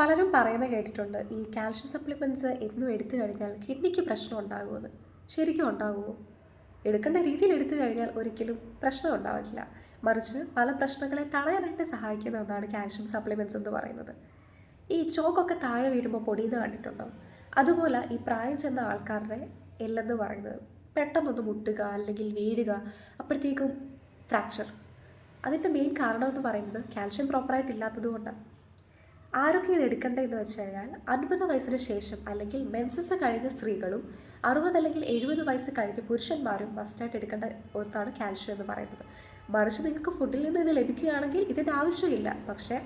പലരും പറയുന്നത് കേട്ടിട്ടുണ്ട് ഈ കാൽഷ്യം സപ്ലിമെൻറ്റ്സ് എന്നും എടുത്തു കഴിഞ്ഞാൽ കിഡ്നിക്ക് പ്രശ്നം ഉണ്ടാകുമെന്ന്. ശരിക്കും ഉണ്ടാകുമോ? എടുക്കേണ്ട രീതിയിൽ എടുത്തു കഴിഞ്ഞാൽ ഒരിക്കലും പ്രശ്നം ഉണ്ടാവില്ല. മറിച്ച് പല പ്രശ്നങ്ങളെ തടയാനായിട്ട് സഹായിക്കുന്ന ഒന്നാണ് കാൽഷ്യം സപ്ലിമെൻറ്റ്സ് എന്ന് പറയുന്നത്. ഈ ചോക്കൊക്കെ താഴെ വീഴുമ്പോൾ പൊടിയുന്ന കണ്ടിട്ടുണ്ടോ? അതുപോലെ ഈ പ്രായം ചെന്ന ആൾക്കാരുടെ എല്ലെന്ന് പറയുന്നത് പെട്ടെന്നൊന്ന് മുട്ടുക അല്ലെങ്കിൽ വീഴുക, അപ്പോഴത്തേക്കും ഫ്രാക്ചർ. അതിൻ്റെ മെയിൻ കാരണമെന്ന് പറയുന്നത് കാൽഷ്യം പ്രോപ്പറായിട്ട് ഇല്ലാത്തത് കൊണ്ടാണ്. ആരൊക്കെ ഇത് എടുക്കേണ്ടതെന്ന് വെച്ച് കഴിഞ്ഞാൽ 50 വയസ്സിന് ശേഷം അല്ലെങ്കിൽ മെൻസസ് കഴിഞ്ഞ സ്ത്രീകളും 60 അല്ലെങ്കിൽ 70 വയസ്സ് കഴിഞ്ഞ പുരുഷന്മാരും മസ്റ്റായിട്ട് എടുക്കേണ്ട ഒന്നാണ് കാൽഷ്യം എന്ന് പറയുന്നത്. മറിച്ച് നിങ്ങൾക്ക് ഫുഡിൽ നിന്ന് ഇത് ലഭിക്കുകയാണെങ്കിൽ ഇതിൻ്റെ ആവശ്യമില്ല. പക്ഷേ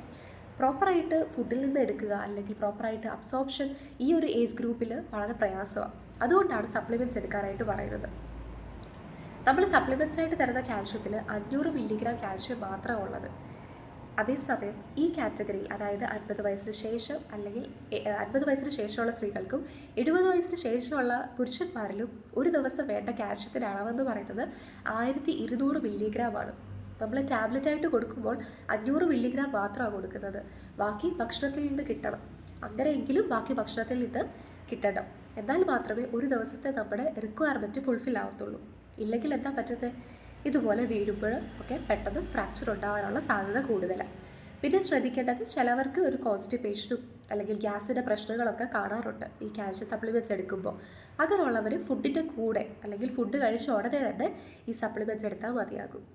പ്രോപ്പറായിട്ട് ഫുഡിൽ നിന്ന് എടുക്കുക അല്ലെങ്കിൽ പ്രോപ്പറായിട്ട് അബ്സോർപ്ഷൻ ഈ ഒരു ഏജ് ഗ്രൂപ്പിൽ വളരെ പ്രയാസമാണ്. അതുകൊണ്ടാണ് സപ്ലിമെൻറ്റ്സ് എടുക്കാനായിട്ട് പറയുന്നത്. നമ്മൾ സപ്ലിമെൻറ്റ്സ് ആയിട്ട് തരുന്ന കാൽഷ്യത്തിൽ 500 മില്ലിഗ്രാം കാൽഷ്യം മാത്രമാണ് ഉള്ളത്. അതേസമയം ഈ കാറ്റഗറിയിൽ, അതായത് 50 വയസ്സിന് ശേഷം അല്ലെങ്കിൽ 50 വയസ്സിന് ശേഷമുള്ള സ്ത്രീകൾക്കും 70 വയസ്സിന് ശേഷമുള്ള പുരുഷന്മാരിലും ഒരു ദിവസം വേണ്ട കാൽഷ്യത്തിൻ്റെ അളവെന്ന് പറയുന്നത് 1200 മില്ലിഗ്രാമാണ്. നമ്മൾ ടാബ്ലറ്റായിട്ട് കൊടുക്കുമ്പോൾ 500 മില്ലിഗ്രാം മാത്രമാണ് കൊടുക്കുന്നത്. ബാക്കി ഭക്ഷണത്തിൽ നിന്ന് കിട്ടണം. അങ്ങനെയെങ്കിലും ബാക്കി ഭക്ഷണത്തിൽ നിന്ന് കിട്ടണം. എന്നാൽ മാത്രമേ ഒരു ദിവസത്തെ നമ്മുടെ റിക്വയർമെൻറ്റ് ഫുൾഫിൽ ആവത്തുള്ളൂ. ഇല്ലെങ്കിൽ എന്താ പറ്റുന്നത്? ഇതുപോലെ വീഴുമ്പോൾ ഒക്കെ പെട്ടെന്ന് ഫ്രാക്ചർ ഉണ്ടാകാനുള്ള സാധ്യത കൂടുതലാണ്. പിന്നെ ശ്രദ്ധിക്കേണ്ടത്, ചിലവർക്ക് ഒരു കോൺസ്റ്റിപ്പേഷനും അല്ലെങ്കിൽ ഗ്യാസിൻ്റെ പ്രശ്നങ്ങളൊക്കെ കാണാറുണ്ട് ഈ കാൽഷ്യം സപ്ലിമെൻറ്റ്സ് എടുക്കുമ്പോൾ. അങ്ങനെയുള്ളവർ ഫുഡിൻ്റെ കൂടെ അല്ലെങ്കിൽ ഫുഡ് കഴിച്ച ഉടനെ തന്നെ ഈ സപ്ലിമെൻറ്റ്സ് എടുത്താൽ മതിയാകും.